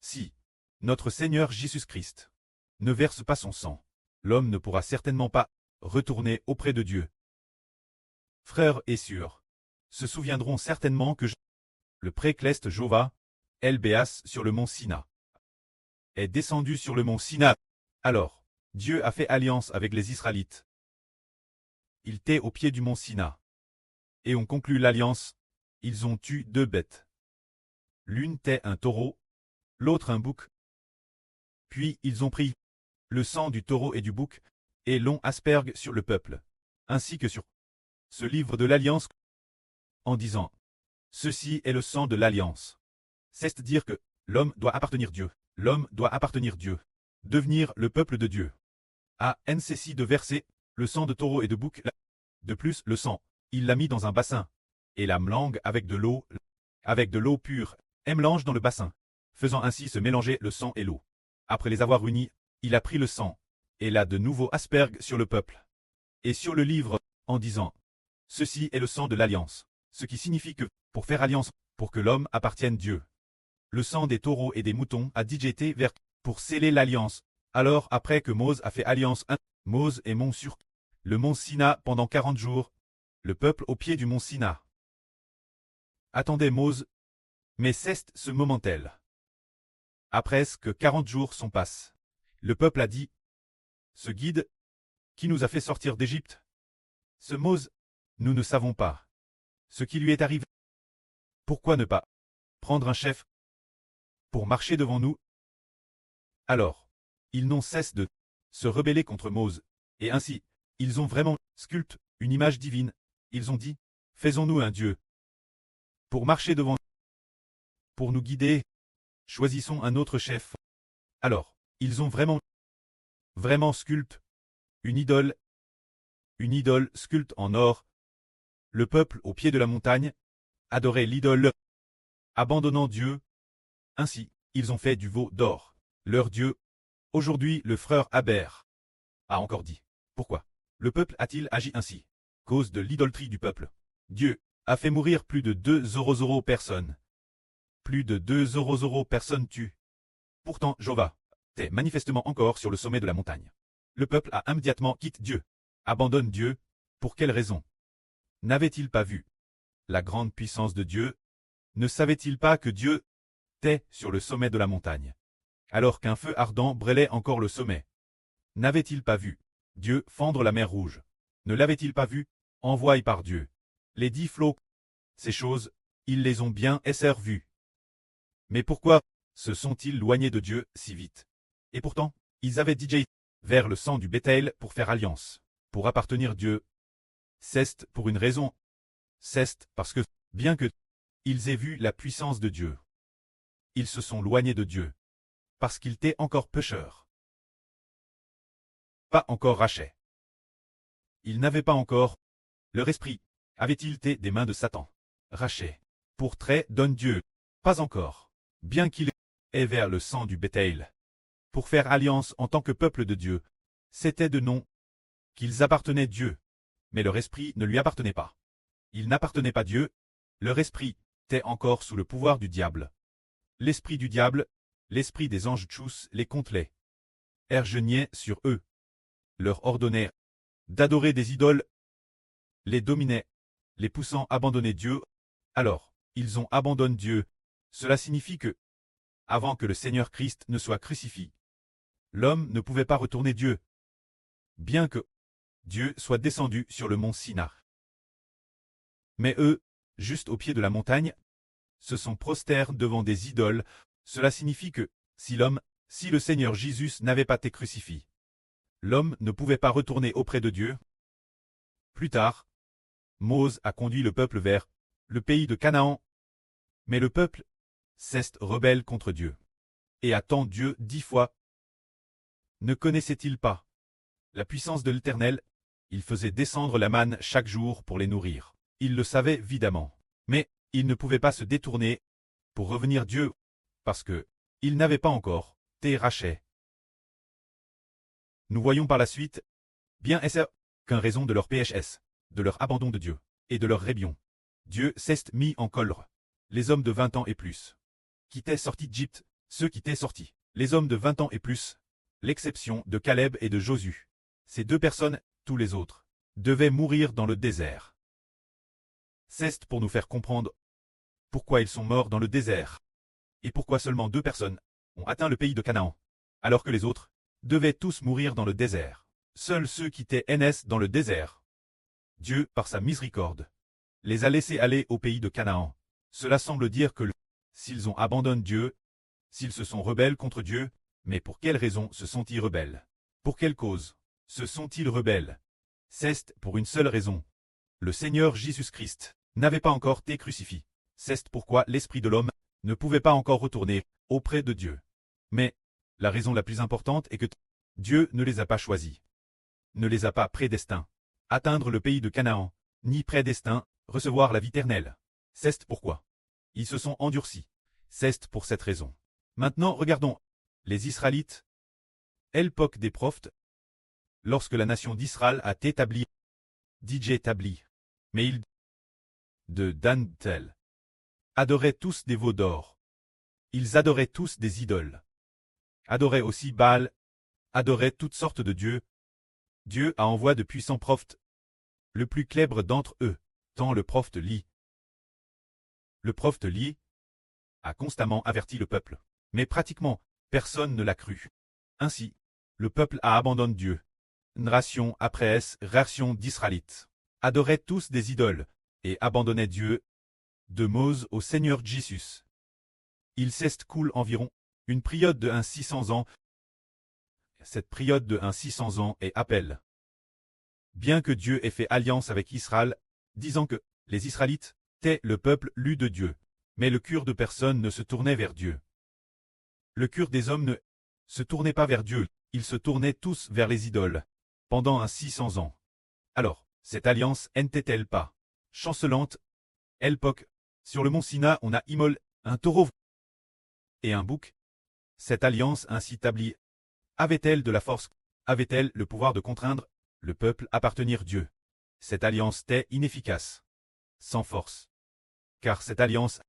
Si notre Seigneur Jésus-Christ ne verse pas son sang, l'homme ne pourra certainement pas retourner auprès de Dieu. Frères et sœurs, se souviendront certainement que le précleste Jova, Elbéas sur le mont Sina, est descendu sur le mont Sina. Alors, Dieu a fait alliance avec les Israélites. Ils étaient au pied du mont Sina. Et ont conclu l'alliance. Ils ont tué 2 bêtes. L'une était un taureau, l'autre un bouc. Puis ils ont pris le sang du taureau et du bouc, et l'ont aspergue sur le peuple, ainsi que sur ce livre de l'alliance, en disant: ceci est le sang de l'alliance. C'est-à-dire que l'homme doit appartenir Dieu. L'homme doit appartenir Dieu. Devenir le peuple de Dieu. A NCC de verser le sang de taureau et de bouc. De plus, le sang, il l'a mis dans un bassin. Et la mélange avec de l'eau pure, et mélange dans le bassin, faisant ainsi se mélanger le sang et l'eau. Après les avoir unis, il a pris le sang, et l'a de nouveau aspergue sur le peuple. Et sur le livre, en disant: ceci est le sang de l'alliance. Ce qui signifie que, pour faire alliance, pour que l'homme appartienne Dieu, le sang des taureaux et des moutons a déjà été versé pour sceller l'alliance. Alors après que Mose a fait alliance, Mose est monté sur le mont Sina pendant 40 jours, le peuple au pied du mont Sina. Attendez Mose, mais c'est ce moment-là. Après que 40 jours sont passés, le peuple a dit: ce guide, qui nous a fait sortir d'Égypte, ce Mose, nous ne savons pas ce qui lui est arrivé. Pourquoi ne pas prendre un chef pour marcher devant nous? Alors, ils n'ont cesse de se rebeller contre Mose, et ainsi, ils ont vraiment sculpté une image divine. Ils ont dit: faisons-nous un Dieu pour marcher devant nous, pour nous guider, choisissons un autre chef. Alors, ils ont vraiment sculpté une idole sculpte en or. Le peuple au pied de la montagne adorait l'idole, abandonnant Dieu. Ainsi, ils ont fait du veau d'or leur Dieu. Aujourd'hui, le frère Aber a encore dit: pourquoi le peuple a-t-il agi ainsi? Cause de l'idolâtrie du peuple. Dieu a fait mourir plus de 200 personnes. Plus de 200 personnes tues. Pourtant, Jova était manifestement encore sur le sommet de la montagne. Le peuple a immédiatement quitté Dieu. Abandonne Dieu. Pour quelle raison? N'avait-il pas vu la grande puissance de Dieu? Ne savait-il pas que Dieu était sur le sommet de la montagne, alors qu'un feu ardent brûlait encore le sommet? N'avait-il pas vu Dieu fendre la mer Rouge? Ne l'avait-il pas vu envoyé par Dieu les 10 flots? Ces choses, ils les ont bien vues. Mais pourquoi se sont-ils éloignés de Dieu si vite? Et pourtant, ils avaient déjà vers le sang du bétail pour faire alliance, pour appartenir à Dieu. C'est pour une raison. C'est parce que, bien que ils aient vu la puissance de Dieu, ils se sont éloignés de Dieu, parce qu'ils étaient encore pécheurs. Pas encore rachés. Ils n'avaient pas encore leur esprit. Avait-il été des mains de Satan? Raché. Pour trait donne Dieu. Pas encore. Bien qu'il ait vers le sang du bétail. Pour faire alliance en tant que peuple de Dieu. C'était de nom qu'ils appartenaient à Dieu. Mais leur esprit ne lui appartenait pas. Ils n'appartenaient pas à Dieu. Leur esprit était encore sous le pouvoir du diable. L'esprit du diable, l'esprit des anges tchous les contelait. Ergeniait sur eux. Leur ordonnait d'adorer des idoles. Les dominait, les poussant à abandonner Dieu. Alors, ils ont abandonné Dieu. Cela signifie que, avant que le Seigneur Christ ne soit crucifié, l'homme ne pouvait pas retourner Dieu, bien que Dieu soit descendu sur le mont Sina. Mais eux, juste au pied de la montagne, se sont prosternés devant des idoles. Cela signifie que, si le Seigneur Jésus n'avait pas été crucifié, l'homme ne pouvait pas retourner auprès de Dieu. Plus tard, Mose a conduit le peuple vers le pays de Canaan. Mais le peuple s'est rebelle contre Dieu et attend Dieu 10 fois. Ne connaissait-il pas la puissance de l'Éternel? Il faisait descendre la manne chaque jour pour les nourrir. Il le savait évidemment. Mais il ne pouvait pas se détourner pour revenir Dieu, parce que il n'avait pas encore été racheté. Nous voyons par la suite, bien est-ce qu'en raison de leur PHS, de leur abandon de Dieu, et de leur rébellion, Dieu s'est mis en colère. Les hommes de 20 ans et plus, qui étaient sortis d'Égypte, ceux qui t'étaient sortis, les hommes de 20 ans et plus, l'exception de Caleb et de Josué. Ces 2 personnes, tous les autres, devaient mourir dans le désert. C'est pour nous faire comprendre pourquoi ils sont morts dans le désert, et pourquoi seulement 2 personnes ont atteint le pays de Canaan, alors que les autres devaient tous mourir dans le désert. Seuls ceux qui étaient dans le désert, Dieu, par sa miséricorde, les a laissés aller au pays de Canaan. Cela semble dire que s'ils ont abandonné Dieu, s'ils se sont rebelles contre Dieu, mais pour quelle raison se sont-ils rebelles? Pour quelle cause se sont-ils rebelles? C'est pour une seule raison. Le Seigneur Jésus-Christ n'avait pas encore été crucifié. C'est pourquoi l'esprit de l'homme ne pouvait pas encore retourner auprès de Dieu. Mais la raison la plus importante est que Dieu ne les a pas choisis, ne les a pas prédestinés atteindre le pays de Canaan, ni prédestinés recevoir la vie éternelle. C'est pourquoi ils se sont endurcis. C'est pour cette raison. Maintenant, regardons les Israélites. L'époque des prophètes, lorsque la nation d'Israël a été établie, mais ils de Dan-tel adoraient tous des veaux d'or. Ils adoraient tous des idoles. Adoraient aussi Baal, adoraient toutes sortes de dieux. Dieu a envoyé de puissants prophètes, le plus célèbre d'entre eux, tant le prophète Li. Le prophète Li a constamment averti le peuple, mais pratiquement personne ne l'a cru. Ainsi, le peuple a abandonné Dieu. Ration après ration d'Israélites adoraient tous des idoles et abandonnaient Dieu. De Mose au Seigneur Jésus. Il s'écoule environ une période de 600 ans. Cette période de 600 ans est appel. Bien que Dieu ait fait alliance avec Israël, disant que les Israélites étaient le peuple lu de Dieu, mais le cœur de personne ne se tournait vers Dieu. Le cœur des hommes ne se tournait pas vers Dieu, ils se tournaient tous vers les idoles, pendant 600 ans. Alors, cette alliance n'était-elle pas chancelante? L'époque, sur le mont Sina, on a immolé un taureau et un bouc. Cette alliance ainsi établie, avait-elle de la force? Avait-elle le pouvoir de contraindre le peuple à appartenir à Dieu? Cette alliance était inefficace, sans force. Car cette alliance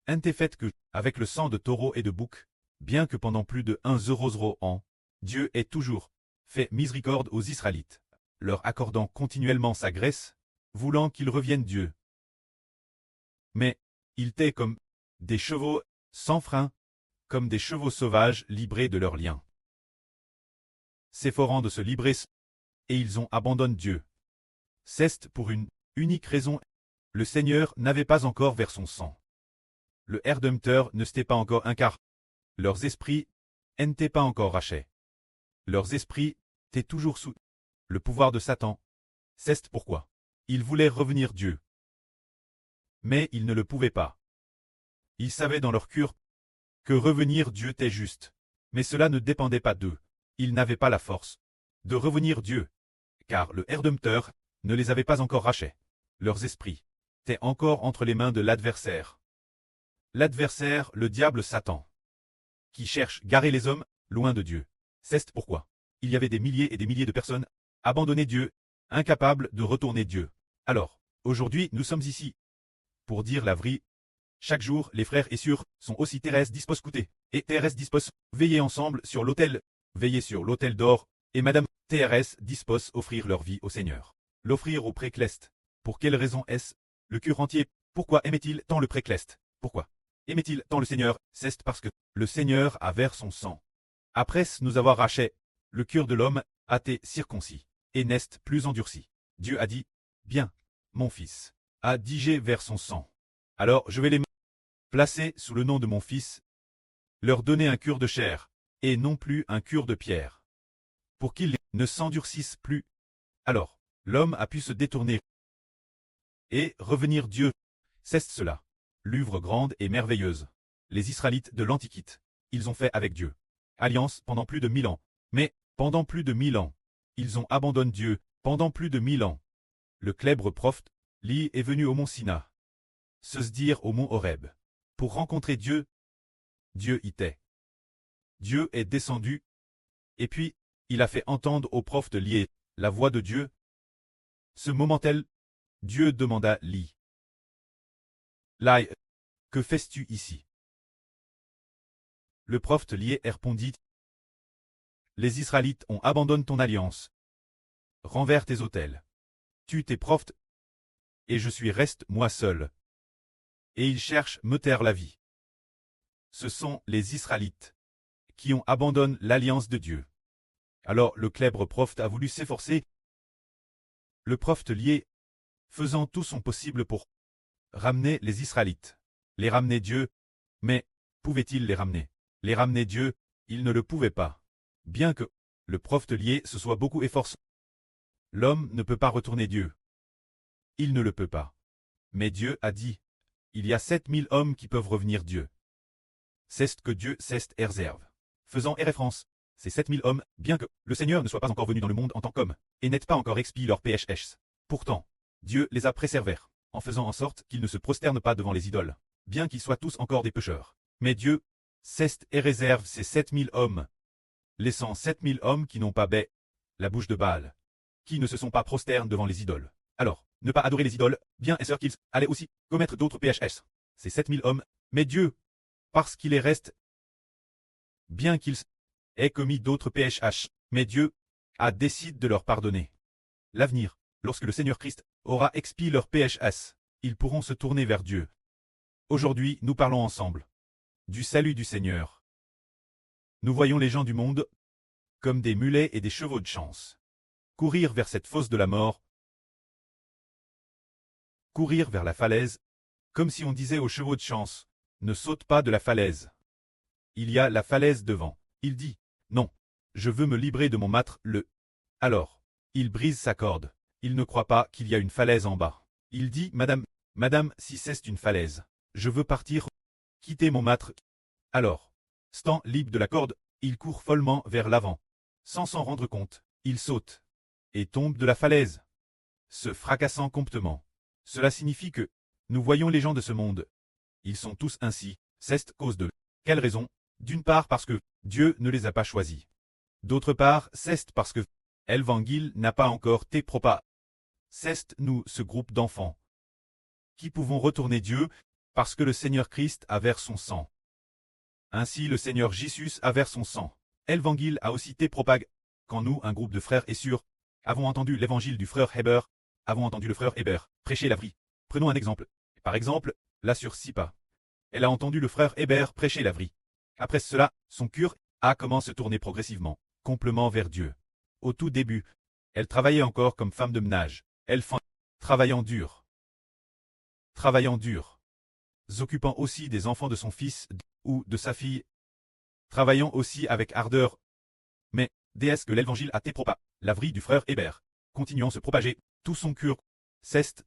n'était faite que avec le sang de taureau et de bouc, bien que pendant plus de 100 ans, Dieu ait toujours fait miséricorde aux Israélites, leur accordant continuellement sa grâce, voulant qu'ils reviennent Dieu. Mais ils étaient comme des chevaux sans frein, comme des chevaux sauvages livrés de leurs liens. S'efforant de se libérer, et ils ont abandonné Dieu. C'est pour une unique raison, le Seigneur n'avait pas encore vers son sang. Le Rédempteur ne s'était pas encore incarné. Leurs esprits n'étaient pas encore rachés. Leurs esprits étaient toujours sous le pouvoir de Satan. C'est pourquoi ils voulaient revenir Dieu. Mais ils ne le pouvaient pas. Ils savaient dans leur cœur que revenir Dieu était juste. Mais cela ne dépendait pas d'eux. Ils n'avaient pas la force de revenir Dieu, car le Rédempteur ne les avait pas encore rachés. Leurs esprits étaient encore entre les mains de l'adversaire. L'adversaire, le diable Satan, qui cherche garer les hommes loin de Dieu. C'est pourquoi il y avait des milliers et des milliers de personnes abandonnées Dieu, incapables de retourner Dieu. Alors, aujourd'hui, nous sommes ici pour dire la vraie. Chaque jour, les frères et sœurs sont aussi terrestres disposés écouter, et terrestres disposés veiller ensemble sur l'autel, veiller sur l'autel d'or, et Madame TRS disposent offrir leur vie au Seigneur. L'offrir au précleste. Pour quelle raison est-ce? Le cœur entier. Pourquoi aimait-il tant le précleste? Pourquoi aimait-il tant le Seigneur? C'est parce que le Seigneur a versé son sang. Après nous avoir racheté, le cœur de l'homme a été circoncis, et n'est plus endurci. Dieu a dit, bien, mon fils a digé vers son sang. Alors je vais les placer sous le nom de mon fils, leur donner un cœur de chair, et non plus un cœur de pierre, pour qu'ils ne s'endurcissent plus. Alors, l'homme a pu se détourner et revenir Dieu. C'est cela, l'œuvre grande et merveilleuse. Les Israélites de l'Antiquité, ils ont fait avec Dieu alliance pendant plus de 1000 ans. Mais, pendant plus de 1000 ans, ils ont abandonné Dieu, pendant plus de 1000 ans. Le célèbre prophète, Li est venu au mont Sina, se dire au mont Horeb, pour rencontrer Dieu. Dieu y était. Dieu est descendu, et puis, il a fait entendre au prophète Li la voix de Dieu. Ce moment-là, Dieu demanda Li. Lai, que fais-tu ici? Le prophète lié répondit: Les Israélites ont abandonné ton alliance, renvers tes autels. Tue tes prophètes, et je suis reste moi seul. Et ils cherchent me taire la vie. Ce sont les Israélites qui ont abandonné l'alliance de Dieu. Alors le clèbre prophète a voulu s'efforcer. Le prophète lié, faisant tout son possible pour ramener les Israélites, les ramener Dieu, mais pouvait-il les ramener? Les ramener Dieu, il ne le pouvait pas. Bien que le prophète lié se soit beaucoup efforcé, l'homme ne peut pas retourner Dieu. Il ne le peut pas. Mais Dieu a dit, il y a 7000 hommes qui peuvent revenir Dieu. C'est ce que Dieu ceste et réserve. Faisant référence, ces 7000 hommes, bien que le Seigneur ne soit pas encore venu dans le monde en tant qu'homme, et n'ait pas encore expié leur péchés. Pourtant, Dieu les a préservés, en faisant en sorte qu'ils ne se prosternent pas devant les idoles, bien qu'ils soient tous encore des pécheurs. Mais Dieu ceste et réserve ces 7000 hommes, laissant 7000 hommes qui n'ont pas baie la bouche de Baal, qui ne se sont pas prosternés devant les idoles. Alors, ne pas adorer les idoles, bien est sûr qu'ils allaient aussi commettre d'autres péchés. Ces 7000 hommes, mais Dieu, parce qu'il les reste, bien qu'ils aient commis d'autres péchés, mais Dieu a décidé de leur pardonner. L'avenir, lorsque le Seigneur Christ aura expié leurs péchés, ils pourront se tourner vers Dieu. Aujourd'hui, nous parlons ensemble du salut du Seigneur. Nous voyons les gens du monde comme des mulets et des chevaux de chance courir vers cette fosse de la mort, courir vers la falaise, comme si on disait aux chevaux de chance, ne saute pas de la falaise. Il y a la falaise devant. Il dit, non, je veux me libérer de mon mâtre, Alors, il brise sa corde. Il ne croit pas qu'il y a une falaise en bas. Il dit, madame, si c'est une falaise, je veux partir, quitter mon mâtre. Alors, stant libre de la corde, il court follement vers l'avant. Sans s'en rendre compte, il saute et tombe de la falaise, se fracassant promptement. Cela signifie que nous voyons les gens de ce monde. Ils sont tous ainsi. C'est cause de quelle raison? D'une part parce que Dieu ne les a pas choisis. D'autre part, c'est parce que l'évangile n'a pas encore été propagé. C'est nous, ce groupe d'enfants, qui pouvons retourner Dieu parce que le Seigneur Christ a versé son sang. Ainsi le Seigneur Jésus a versé son sang. L'évangile a aussi été propagé quand nous, un groupe de frères et sœurs, avons entendu l'évangile du frère Heber, avons entendu le frère Heber prêcher la vie. Prenons un exemple. Par exemple, la sœur Sipa. Elle a entendu le frère Heber prêcher la vie. Après cela, son cœur a commencé à se tourner progressivement, complètement vers Dieu. Au tout début, elle travaillait encore comme femme de ménage. Elle fait travaillant dur, s'occupant aussi des enfants de son fils ou de sa fille, travaillant aussi avec ardeur. Mais, dès que l'évangile a été propagé, la vie du frère Heber, continuant à se propager, tout son cœur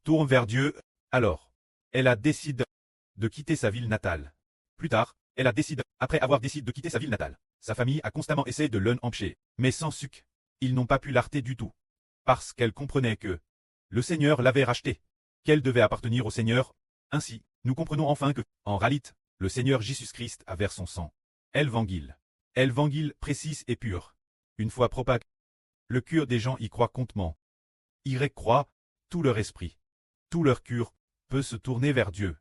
tourne vers Dieu. Alors, elle a décidé de quitter sa ville natale. Plus tard, elle a décidé, après avoir décidé de quitter sa ville natale, sa famille a constamment essayé de l'empêcher, mais sans succès. Ils n'ont pas pu l'arrêter du tout. Parce qu'elle comprenait que le Seigneur l'avait racheté, qu'elle devait appartenir au Seigneur. Ainsi, nous comprenons enfin que, en réalité, le Seigneur Jésus-Christ a versé son sang. L'évangile précis et pur. Une fois propagé, le cœur des gens y croit contement. Ils croient, tout leur esprit, tout leur cœur, peut se tourner vers Dieu.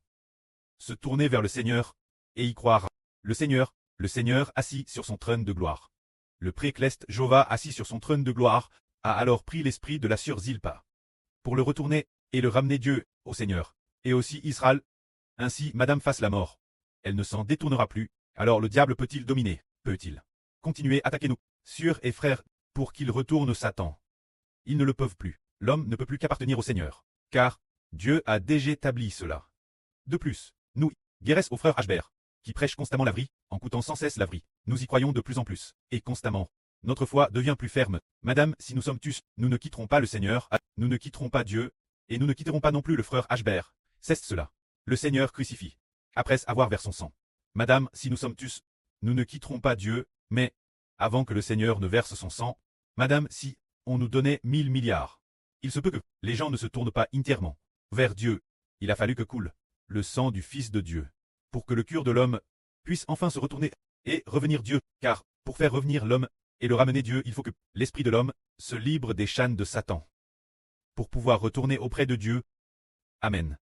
Se tourner vers le Seigneur, et y croire. Le Seigneur assis sur son trône de gloire. Le précleste Jéhovah assis sur son trône de gloire, a alors pris l'esprit de la sœur Zilpa. Pour le retourner, et le ramener Dieu, au Seigneur, et aussi Israël. Ainsi madame fasse la mort. Elle ne s'en détournera plus, alors le diable peut-il dominer? Peut-il continuer à attaquer nous, sœurs et frères, pour qu'il retourne Satan? Ils ne le peuvent plus. L'homme ne peut plus qu'appartenir au Seigneur, car Dieu a déjà établi cela. De plus, nous, guérès au frère Ashbert, qui prêche constamment la vie, en coûtant sans cesse la vie, nous y croyons de plus en plus, et constamment. Notre foi devient plus ferme. Madame, si nous sommes tous, nous ne quitterons pas le Seigneur, nous ne quitterons pas Dieu, et nous ne quitterons pas non plus le frère Ashbert. C'est cela. Le Seigneur crucifie. Après avoir versé son sang. Madame, si nous sommes tous, nous ne quitterons pas Dieu, mais, avant que le Seigneur ne verse son sang, madame, si on nous donnait 1000 milliards. Il se peut que les gens ne se tournent pas entièrement vers Dieu. Il a fallu que coule le sang du Fils de Dieu, pour que le cœur de l'homme puisse enfin se retourner et revenir Dieu, car, pour faire revenir l'homme et le ramener Dieu, il faut que l'esprit de l'homme se libre des chaînes de Satan. Pour pouvoir retourner auprès de Dieu. Amen.